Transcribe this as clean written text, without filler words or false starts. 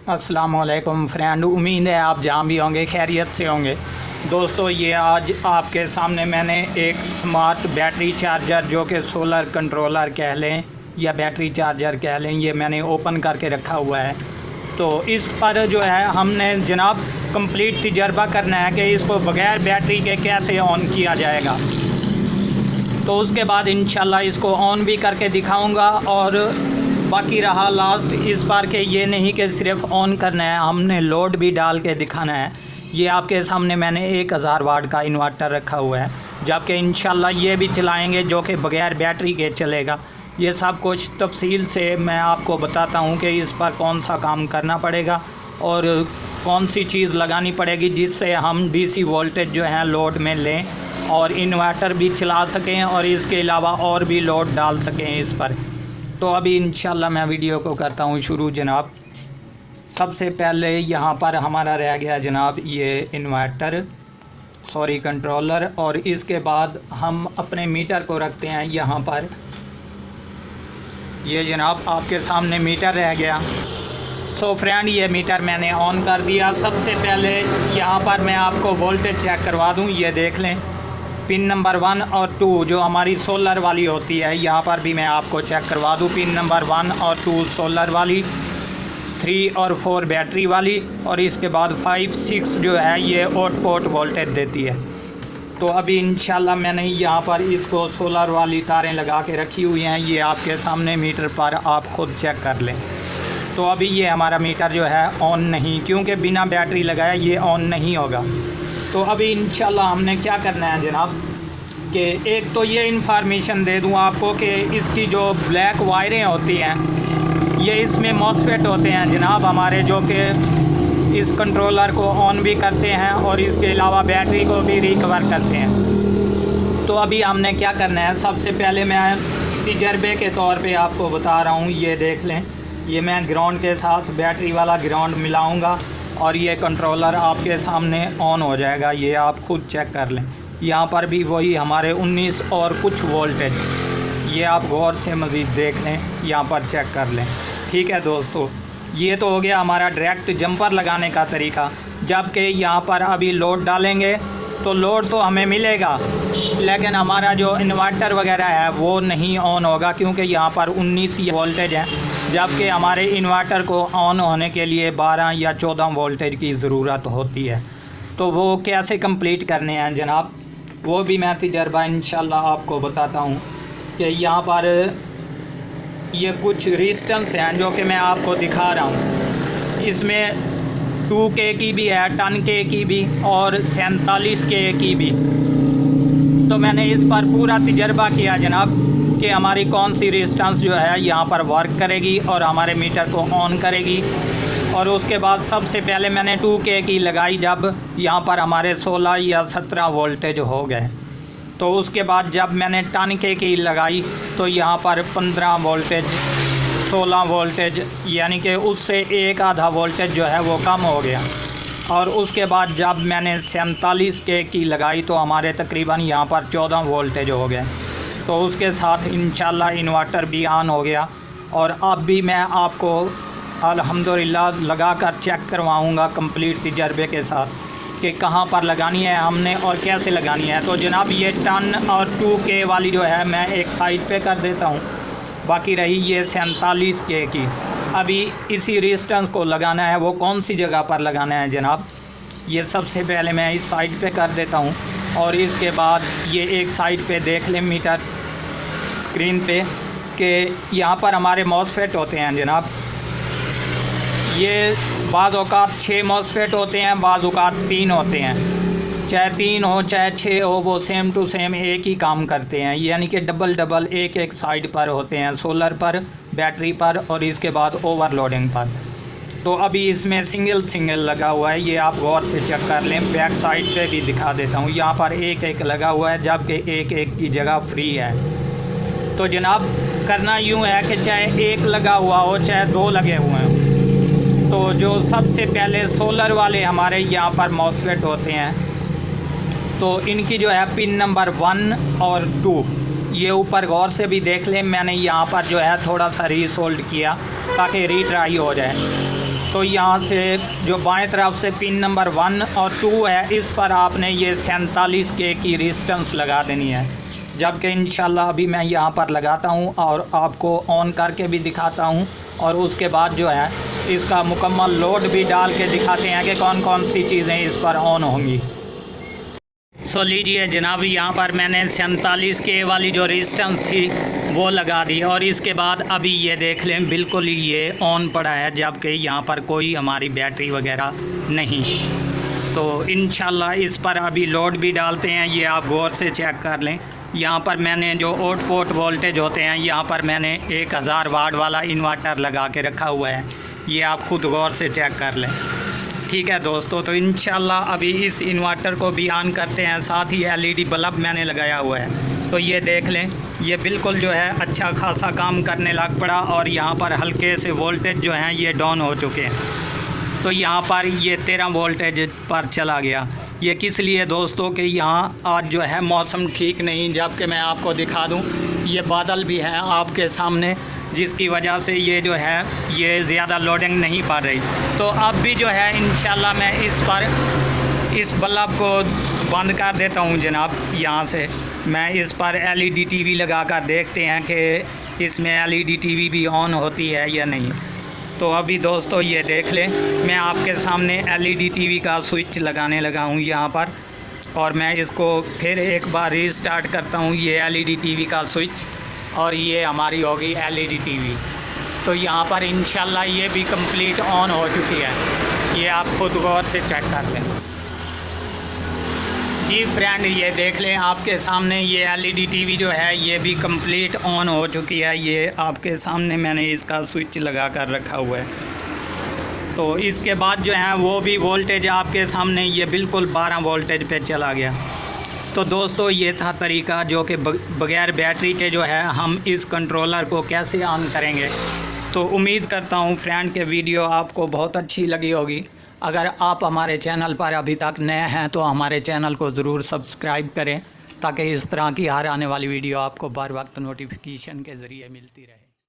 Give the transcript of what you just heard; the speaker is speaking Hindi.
अस्सलामुअलैकुम फ्रेंड, उम्मीद है आप जहाँ भी होंगे खैरियत से होंगे। दोस्तों, ये आज आपके सामने मैंने एक स्मार्ट बैटरी चार्जर जो कि सोलर कंट्रोलर कह लें या बैटरी चार्जर कह लें, ये मैंने ओपन करके रखा हुआ है। तो इस पर जो है हमने जनाब कंप्लीट तजर्बा करना है कि इसको बग़ैर बैटरी के कैसे ऑन किया जाएगा। तो उसके बाद इंशाल्लाह इसको ऑन भी करके दिखाऊंगा। और बाकी रहा लास्ट इस बार के ये नहीं कि सिर्फ ऑन करना है, हमने लोड भी डाल के दिखाना है। ये आपके सामने मैंने 1000 वाट का इन्वर्टर रखा हुआ है, जबकि इंशाल्लाह ये भी चलाएंगे जो कि बग़ैर बैटरी के चलेगा। ये सब कुछ तफसील से मैं आपको बताता हूँ कि इस पर कौन सा काम करना पड़ेगा और कौन सी चीज़ लगानी पड़ेगी जिससे हम डीसी वोल्टेज जो है लोड में लें और इन्वर्टर भी चला सकें और इसके अलावा और भी लोड डाल सकें इस पर। तो अभी इंशाल्लाह मैं वीडियो को करता हूँ शुरू जनाब। सबसे पहले यहाँ पर हमारा रह गया जनाब ये इन्वर्टर कंट्रोलर, और इसके बाद हम अपने मीटर को रखते हैं यहाँ पर। ये जनाब आपके सामने मीटर रह गया। सो फ्रेंड, ये मीटर मैंने ऑन कर दिया। सबसे पहले यहाँ पर मैं आपको वोल्टेज चेक करवा दूँ। ये देख लें, पिन नंबर 1 और 2 जो हमारी सोलर वाली होती है, यहाँ पर भी मैं आपको चेक करवा दूँ। पिन नंबर 1 और 2 सोलर वाली, 3 और 4 बैटरी वाली, और इसके बाद 5, 6 जो है ये आउटपुट वोल्टेज देती है। तो अभी इंशाल्लाह मैंने यहाँ पर इसको सोलर वाली तारें लगा के रखी हुई हैं। ये आपके सामने मीटर पर आप ख़ुद चेक कर लें। तो अभी ये हमारा मीटर जो है ऑन नहीं, क्योंकि बिना बैटरी लगाए ये ऑन नहीं होगा। तो अभी इंशाल्लाह हमने क्या करना है जनाब कि एक तो ये इन्फॉर्मेशन दे दूँ आपको कि इसकी जो ब्लैक वायरें होती हैं ये इसमें मॉसफेट होते हैं जनाब हमारे, जो कि इस कंट्रोलर को ऑन भी करते हैं और इसके अलावा बैटरी को भी रिकवर करते हैं। तो अभी हमने क्या करना है, सबसे पहले मैं तजर्बे के तौर पे आपको बता रहा हूँ। ये देख लें, ये मैं ग्राउंड के साथ बैटरी वाला ग्राउंड मिलाऊँगा और ये कंट्रोलर आपके सामने ऑन हो जाएगा। ये आप खुद चेक कर लें। यहाँ पर भी वही हमारे 19 और कुछ वोल्टेज, ये आप गौर से मज़ीद देख लें, यहाँ पर चेक कर लें। ठीक है दोस्तों, ये तो हो गया हमारा डायरेक्ट जंपर लगाने का तरीका। जबकि यहाँ पर अभी लोड डालेंगे तो लोड तो हमें मिलेगा, लेकिन हमारा जो इन्वर्टर वगैरह है वो नहीं ऑन होगा, क्योंकि यहाँ पर 19 वोल्टेज है, जबकि हमारे इन्वर्टर को ऑन होने के लिए 12 या 14 वोल्टेज की ज़रूरत होती है। तो वो कैसे कंप्लीट करने हैं जनाब, वो भी मैं तजर्बा इंशाल्लाह आपको बताता हूँ। कि यहाँ पर ये कुछ रेजिस्टेंस हैं जो कि मैं आपको दिखा रहा हूँ। इसमें 2K की भी है, 10K की भी और 47K की भी। तो मैंने इस पर पूरा तजर्बा किया जनाब कि हमारी कौन सी रेजिस्टेंस जो है यहाँ पर वर्क करेगी और हमारे मीटर को ऑन करेगी। और उसके बाद सबसे पहले मैंने 2K की लगाई, जब यहाँ पर हमारे 16 या 17 वोल्टेज हो गए। तो उसके बाद जब मैंने 10K की लगाई तो यहाँ पर 15 वोल्टेज, 16 वोल्टेज, यानी कि उससे एक आधा वोल्टेज जो है वो कम हो गया। और उसके बाद जब मैंने 47K की लगाई तो हमारे तकरीबन यहाँ पर 14 वोल्टेज हो गए। तो उसके साथ इंशाल्लाह इन्वर्टर भी ऑन हो गया। और अब भी मैं आपको अल्हम्दुलिल्लाह लगा कर चेक करवाऊँगा कंप्लीट तजर्बे के साथ कि कहाँ पर लगानी है हमने और कैसे लगानी है। तो जनाब ये 10 और 2K वाली जो है मैं एक साइड पे कर देता हूँ। बाकी रही ये 47K की, अभी इसी रेजिस्टेंस को लगाना है। वो कौन सी जगह पर लगाना है जनाब, ये सबसे पहले मैं इस साइड पे कर देता हूँ। और इसके बाद ये एक साइड पे देख लें मीटर स्क्रीन पे कि यहाँ पर हमारे मॉसफेट होते हैं जनाब। ये बाज़ औक़ात 6 मॉसफेट होते हैं, बाज़ औक़ात 3 होते हैं। चाहे 3 हो चाहे 6 हो, वो सेम टू सेम एक ही काम करते हैं, यानी कि डबल एक साइड पर होते हैं, सोलर पर, बैटरी पर और इसके बाद ओवरलोडिंग पर। तो अभी इसमें सिंगल लगा हुआ है, ये आप गौर से चेक कर लें। बैक साइड पे भी दिखा देता हूँ, यहाँ पर एक लगा हुआ है, जबकि एक की जगह फ्री है। तो जनाब करना यूँ है कि चाहे एक लगा हुआ हो चाहे 2 लगे हुए हों। तो जो सबसे पहले सोलर वाले हमारे यहाँ पर मॉसफेट होते हैं, तो इनकी जो है पिन नंबर 1 और 2 ये ऊपर गौर से भी देख लें। मैंने यहाँ पर जो है थोड़ा सा रीसोल्ड किया ताकि रीट्राई हो जाए। तो यहाँ से जो बाएं तरफ से पिन नंबर 1 और 2 है, इस पर आपने ये 47 के की रेजिस्टेंस लगा देनी है। जबकि इंशाल्लाह अभी मैं यहाँ पर लगाता हूँ और आपको ऑन करके भी दिखाता हूँ, और उसके बाद जो है इसका मुकम्मल लोड भी डाल के दिखाते हैं कि कौन कौन सी चीज़ें इस पर ऑन होंगी। सो लीजिए जनाब, यहाँ पर मैंने 47 के वाली जो रेजिस्टेंस थी वो लगा दी, और इसके बाद अभी ये देख लें बिल्कुल ही ये ऑन पड़ा है, जबकि यहाँ पर कोई हमारी बैटरी वगैरह नहीं। तो इंशाल्लाह इस पर अभी लोड भी डालते हैं, ये आप गौर से चेक कर लें। यहाँ पर मैंने जो आउटपुट वोल्टेज होते हैं, यहाँ पर मैंने 1000 वाट वाला इन्वर्टर लगा के रखा हुआ है, ये आप ख़ुद गौर से चेक कर लें। ठीक है दोस्तों, तो इंशाल्लाह अभी इस इन्वर्टर को भी ऑन करते हैं। साथ ही एलईडी बल्ब मैंने लगाया हुआ है, तो ये देख लें, ये बिल्कुल जो है अच्छा खासा काम करने लग पड़ा, और यहाँ पर हल्के से वोल्टेज जो हैं ये डाउन हो चुके हैं। तो यहाँ पर ये 13 वोल्टेज पर चला गया। ये किस लिए दोस्तों कि यहाँ आज जो है मौसम ठीक नहीं, जबकि मैं आपको दिखा दूँ ये बादल भी हैं आपके सामने, जिसकी वजह से ये जो है ये ज़्यादा लोडिंग नहीं पड़ रही। तो अब भी जो है इंशाल्लाह मैं इस बल्ब को बंद कर देता हूँ जनाब। यहाँ से मैं इस पर एलईडी टीवी लगा कर देखते हैं कि इसमें एलईडी टीवी भी ऑन होती है या नहीं। तो अभी दोस्तों ये देख लें, मैं आपके सामने एलईडी टीवी का स्विच लगाने लगा हूँ यहाँ पर, और मैं इसको फिर एक बार रीस्टार्ट करता हूँ, ये एलईडी टीवी का स्विच, और ये हमारी होगी एलईडी टीवी। तो यहाँ पर इंशाल्लाह ये भी कंप्लीट ऑन हो चुकी है, ये आप खुद गौर से चेक कर लें। जी फ्रेंड, ये देख लें आपके सामने ये एलईडी टीवी जो है ये भी कंप्लीट ऑन हो चुकी है। ये आपके सामने मैंने इसका स्विच लगा कर रखा हुआ है। तो इसके बाद जो है वो भी वोल्टेज आपके सामने ये बिल्कुल 12 वोल्टेज पे चला गया। तो दोस्तों ये था तरीका जो कि बग़ैर बैटरी के जो है हम इस कंट्रोलर को कैसे ऑन करेंगे। तो उम्मीद करता हूँ फ्रेंड के वीडियो आपको बहुत अच्छी लगी होगी। अगर आप हमारे चैनल पर अभी तक नए हैं तो हमारे चैनल को ज़रूर सब्सक्राइब करें, ताकि इस तरह की हर आने वाली वीडियो आपको बर वक्त नोटिफिकेशन के ज़रिए मिलती रहे।